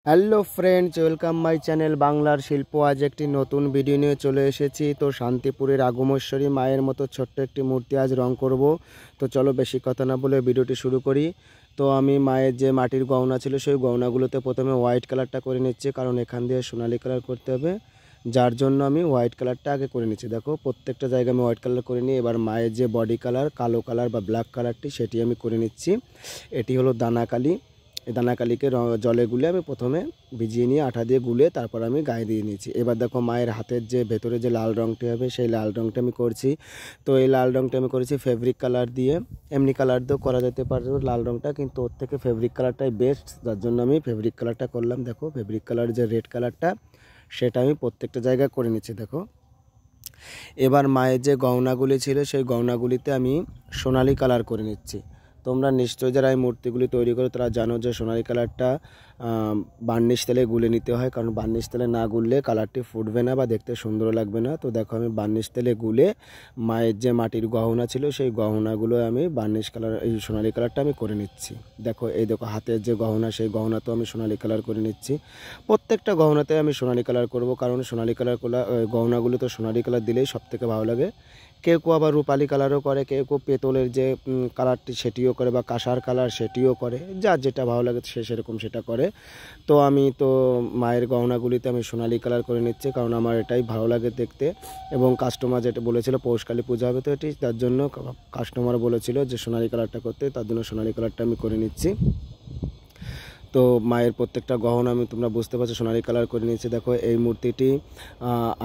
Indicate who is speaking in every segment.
Speaker 1: Hello friends, welcome my channel বাংলার শিল্প। আজ একটি নতুন ভিডিও নিয়ে চলে এসেছি। তো শান্তিপুরের আগমেশ্বরী মায়ের মতো ছোট্ট একটি মূর্তি আজ রং করব। তো চলো বেশি কথা না বলে ভিডিওটি শুরু করি। তো আমি মায়ের যে মাটির গহনা ছিল সেই গহনাগুলোতে প্রথমে হোয়াইট কালারটা করে নিচ্ছি, কারণ এখান দিয়ে সোনালি কালার করতে হবে, যার জন্য আমি হোয়াইট কালারটা আগে করে নিচ্ছি। দেখো প্রত্যেকটা জায়গায় আমি হোয়াইট কালার করে নিই। এবার মায়ের যে বডি কালার কালো কালার বা ব্ল্যাক কালারটি সেটি আমি করে নিচ্ছি। এটি হলো দানাকালি। এই দানাকালিকে জলে গুলে আমি প্রথমে ভিজিয়ে নিয়ে আঠা দিয়ে গুলে তারপর আমি গায়ে দিয়ে নিয়েছি। এবার দেখো মায়ের হাতের যে ভেতরে যে লাল রঙটি হবে সেই লাল রঙটা আমি করছি। তো এই লাল রঙটা আমি করেছি ফেব্রিক কালার দিয়ে। এমনি কালার দিয়েও করা যেতে পারে লাল রঙটা, কিন্তু ওর থেকে ফেব্রিক কালারটাই বেস্ট, যার জন্য আমি ফেব্রিক কালারটা করলাম। দেখো ফেব্রিক কালার যে রেড কালারটা সেটা আমি প্রত্যেকটা জায়গায় করে নিচ্ছি। দেখো এবার মায়ের যে গহনাগুলি ছিল সেই গহনাগুলিতে আমি সোনালি কালার করে নিচ্ছি। তোমরা নিশ্চয়ই যারা এই মূর্তিগুলি তৈরি করো তারা জানো যে সোনালি কালারটা বার্নিশ তেলে গুলে নিতে হয়, কারণ বার্নিশ তেলে না গুললে কালারটি ফুটবে না বা দেখতে সুন্দর লাগবে না। তো দেখো আমি বার্নিশ তেলে গুলে মায়ের যে মাটির গহনা ছিল সেই গহনাগুলো আমি বার্নিশ কালার এই সোনালি কালারটা আমি করে নিচ্ছি। দেখো এই দেখো হাতের যে গহনা সেই গহনাতেও আমি সোনালি কালার করে নিচ্ছি। প্রত্যেকটা গহনাতে আমি সোনালি কালার করব, কারণ সোনালি কালার গহনাগুলো তো সোনালি কালার দিলেই সবথেকে ভালো লাগে। কেউ কেউ আবার রূপালি কালারও করে, কেউ কেউ পেতলের যে কালারটি সেটিও করে, বা কাঁসার কালার সেটিও করে, যার যেটা ভালো লাগে সে সেরকম সেটা করে। তো আমি তো মায়ের গহনাগুলিতে আমি সোনালি কালার করে নিচ্ছি, কারণ আমার এটাই ভালো লাগে দেখতে। এবং কাস্টমার যেটা বলেছিল পৌষকালী পূজা হবে তো এটি, তার জন্য কাস্টমার বলেছিল যে সোনালি কালারটা করতে, তার জন্য সোনালি কালারটা আমি করে নিচ্ছি। তো মায়ের প্রত্যেকটা গহনা আমি তোমরা বুঝতে পারছো সোনালি কালার করে নিয়েছি। দেখো এই মূর্তিটি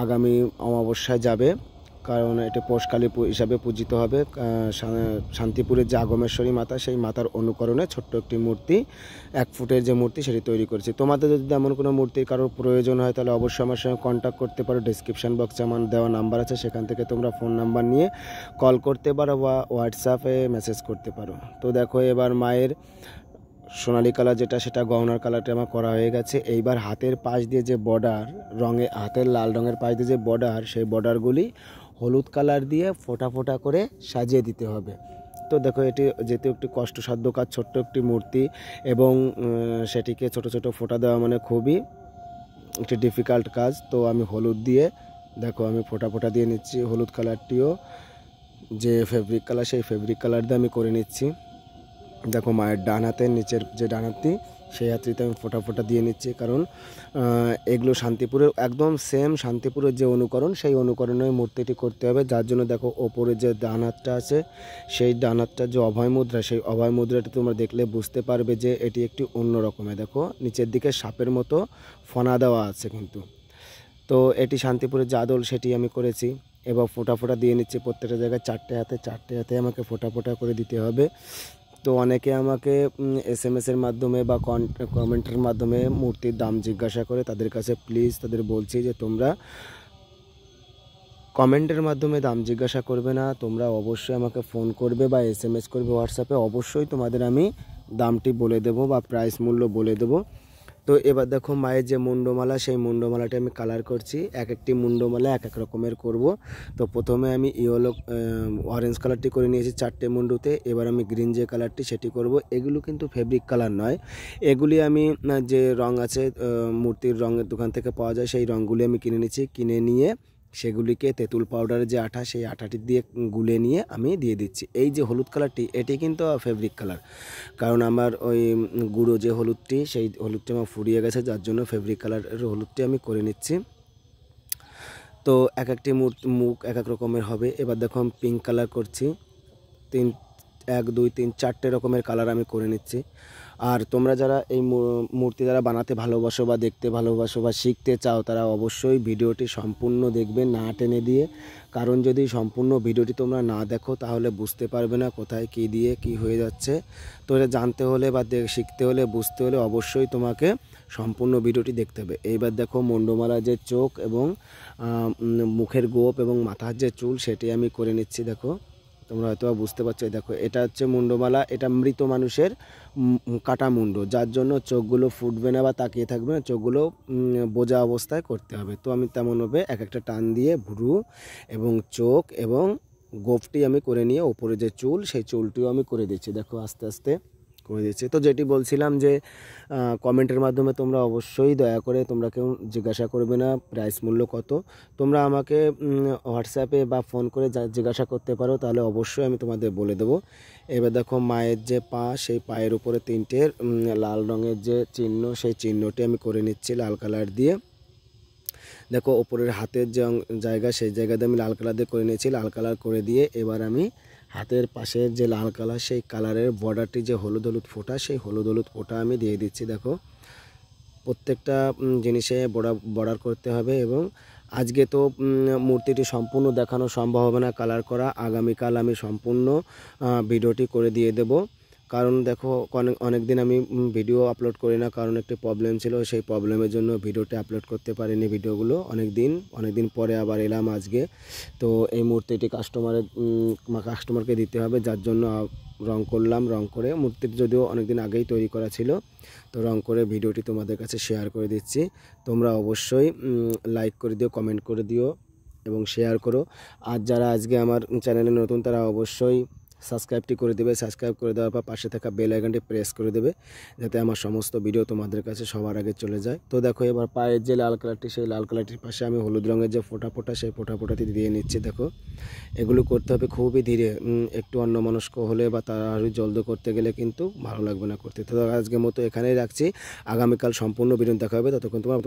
Speaker 1: আগামী অমাবস্যায় যাবে, কারণ এটা পৌষকালী হিসাবে পূজিত হবে। শান্তিপুরের যে আগমেশ্বরী মাতা সেই মাতার অনুকরণে ছোট্ট একটি মূর্তি 1 ফুটের যে মূর্তি সেটি তৈরি করেছি। তোমাদের যদি এমন কোনো মূর্তির কারোর প্রয়োজন হয় তাহলে অবশ্যই আমার সঙ্গে কন্ট্যাক্ট করতে পারো। ডিসক্রিপশান বক্সে আমার দেওয়া নাম্বার আছে, সেখান থেকে তোমরা ফোন নাম্বার নিয়ে কল করতে পারো বা হোয়াটসঅ্যাপে মেসেজ করতে পারো। তো দেখো এবার মায়ের সোনালি কালার যেটা সেটা গহনার কালারটা আমার করা হয়ে গেছে। এইবার হাতের পাশ দিয়ে যে বর্ডার রঙে, হাতের লাল রঙের পাশ দিয়ে যে বর্ডার, সেই বর্ডারগুলি হলুদ কালার দিয়ে ফোঁটা ফোঁটা করে সাজিয়ে দিতে হবে। তো দেখো এটি যেহেতু একটি কষ্টসাধ্য কাজ, ছোট্ট একটি মূর্তি, এবং সেটিকে ছোট ছোট ফোঁটা দেওয়া মানে খুবই একটি ডিফিকাল্ট কাজ। তো আমি হলুদ দিয়ে দেখো আমি ফোঁটা ফোঁটা দিয়ে নিচ্ছি। হলুদ কালারটিও যে ফেব্রিক কালার সেই ফেব্রিক কালার দিয়ে আমি করে নিচ্ছি। দেখো মায়ের ডান হাতের নিচের যে ডান হাতটি সেই হাতটিতে আমি ফোঁটা ফোঁটা দিয়ে নিচ্ছি, কারণ এগুলো শান্তিপুরের একদম সেম শান্তিপুরের যে অনুকরণ সেই অনুকরণে মূর্তিটি করতে হবে। যার জন্য দেখো ওপরে যে ডান হাতটা আছে সেই ডান হাতটার যে অভয় মুদ্রা, সেই অভয় মুদ্রাটি তোমরা দেখলে বুঝতে পারবে যে এটি একটি অন্য রকমের। দেখো নিচের দিকে সাপের মতো ফনা দেওয়া আছে কিন্তু। তো এটি শান্তিপুরের যে আদল সেটি আমি করেছি। এবার ফোঁটা ফোঁটা দিয়ে নিচ্ছি প্রত্যেকটা জায়গায়, চারটে হাতে আমাকে ফোঁটা ফোঁটা করে দিতে হবে। তো অনেকে আমাকে এসএমএসের মাধ্যমে বা কমেন্টের মাধ্যমে মূর্তির দাম জিজ্ঞাসা করে, তাদের কাছে প্লিজ তাদের বলছি যে তোমরা কমেন্টের মাধ্যমে দাম জিজ্ঞাসা করবে না, তোমরা অবশ্যই আমাকে ফোন করবে বা এসএমএস করবে হোয়াটসঅ্যাপে, অবশ্যই তোমাদের আমি দামটি বলে দেবো বা প্রাইস মূল্য বলে দেবো। তো এবার দেখো মায়ের যে মুন্ডমালা সেই মুন্ডমালাটা আমি কালার করছি। এক একটি মুন্ডমালা এক এক রকমের করব। তো প্রথমে আমি ইয়েলো অরেঞ্জ কালারটি করে নিয়েছি 4টে মুন্ডুতে। এবার আমি গ্রিন যে কালারটি সেটি করব। এগুলো কিন্তু ফেব্রিক কালার নয়, এগুলি আমি যে রং আছে মূর্তির রঙের দোকান থেকে পাওয়া যায় সেই রঙগুলি আমি কিনে নিচ্ছি। কিনে নিয়ে সেগুলিকে তেঁতুল পাউডারের যে আঠা সেই আঠাটি দিয়ে গুলে নিয়ে আমি দিয়ে দিচ্ছি। এই যে হলুদ কালারটি এটি কিন্তু ফেব্রিক কালার, কারণ আমার ওই গুঁড়ো যে হলুদটি সেই হলুদটি আমার ফুরিয়ে গেছে, যার জন্য ফেব্রিক কালারের হলুদটি আমি করে নিচ্ছি। তো এক একটি মুখ এক এক রকমের হবে। এবার দেখো আমি পিঙ্ক কালার করছি। 1 2 3 4টে রকমের কালার আমি করে নিচ্ছি। আর তোমরা যারা এই মূর্তি যারা বানাতে ভালোবাসো বা দেখতে ভালোবাসো বা শিখতে চাও তারা অবশ্যই ভিডিওটি সম্পূর্ণ দেখবে, না টেনে দিয়ে। কারণ যদি সম্পূর্ণ ভিডিওটি তোমরা না দেখো তাহলে বুঝতে পারবে না কোথায় কী দিয়ে কী হয়ে যাচ্ছে। তো এটা জানতে হলে বা শিখতে হলে বুঝতে হলে অবশ্যই তোমাকে সম্পূর্ণ ভিডিওটি দেখতে হবে। এইবার দেখো মুন্ডমালা যে চোখ এবং মুখের গোপ এবং মাথার যে চুল সেটি আমি করে নিচ্ছি। দেখো তোমরা হয়তো বুঝতে পারছো। দেখো এটা হচ্ছে মুন্ডমালা, এটা মৃত মানুষের কাটা মুন্ড, যার জন্য চোখগুলো ফুটবে না বা তাকিয়ে থাকবে না, চোখগুলো বোঝা অবস্থায় করতে হবে। তো আমি তেমনভাবে এক একটা টান দিয়ে ভ্রু এবং চোখ এবং গোফটি আমি করে নিয়ে ওপরে যে চুল সেই চুলটিও আমি করে দিচ্ছি। দেখো আস্তে আস্তে করে দিচ্ছি। তো যেটি বলছিলাম যে কমেন্টের মাধ্যমে তোমরা অবশ্যই দয়া করে তোমরা কেউ জিজ্ঞাসা করবে না প্রাইস মূল্য কত, তোমরা আমাকে হোয়াটসঅ্যাপে বা ফোন করে জিজ্ঞাসা করতে পারো, তাহলে অবশ্যই আমি তোমাদের বলে দেবো। এবার দেখো মায়ের যে পা, সেই পায়ের উপরে 3টে লাল রঙের যে চিহ্ন, সেই চিহ্নটি আমি করে নিচ্ছি লাল কালার দিয়ে। দেখো ওপরের হাতের যে জায়গা, সেই জায়গাতে আমি লাল কালার দিয়ে করে নিয়েছি। লাল কালার করে দিয়ে এবার আমি হাতের পাশের যে লাল কালার, সেই কালারের বর্ডারটি যে হলুদ হলুদ ফোঁটা, সেই হলুদ হলুদ ফোঁটা আমি দিয়ে দিচ্ছি। দেখো প্রত্যেকটা জিনিসে বর্ডার করতে হবে। এবং আজকে তো মূর্তিটি সম্পূর্ণ দেখানো সম্ভব হবে না কালার করা, আগামীকাল আমি সম্পূর্ণ ভিডিওটি করে দিয়ে দেব। কারণ দেখো অনেক দিন আমি ভিডিও আপলোড করি না, কারণ একটি প্রবলেম ছিল, সেই প্রবলেমের জন্য ভিডিওটি আপলোড করতে পারিনি। ভিডিওগুলো অনেক দিন পরে আবার এলাম আজকে। তো এই মূর্তিটি কাস্টমারকে দিতে হবে, যার জন্য রং করলাম। রং করে মূর্তিটি যদিও অনেক দিন আগেই তৈরি করা ছিল, তো রং করে ভিডিওটি তোমাদের কাছে শেয়ার করে দিচ্ছি। তোমরা অবশ্যই লাইক করে দিও, কমেন্ট করে দিও এবং শেয়ার করো। আর যারা আজকে আমার চ্যানেলে নতুন, তারা অবশ্যই সাবস্ক্রাইবটি করে দেবে। সাবস্ক্রাইব করে দেওয়ার পর পাশে থাকা বেল আইকনটি প্রেস করে দেবে, যাতে আমার সমস্ত ভিডিও তোমাদের কাছে সবার আগে চলে যায়। তো দেখো এবার পায়ের যে লাল কালারটি, সেই লাল কালারটির পাশে আমি হলুদ রঙের যে ফোঁটা, সেই ফোঁটাটি দিয়ে নিচ্ছি। দেখো এগুলো করতে হবে খুবই ধীরে, একটু অন্যমনস্ক হলে বা তাড়াতাড়ি জলদি করতে গেলে কিন্তু ভালো লাগবে না করতে। তো আজকের মতো এখানেই রাখছি, আগামীকাল সম্পূর্ণ ভিডিও দেখা হবে। ততক্ষণ তোমার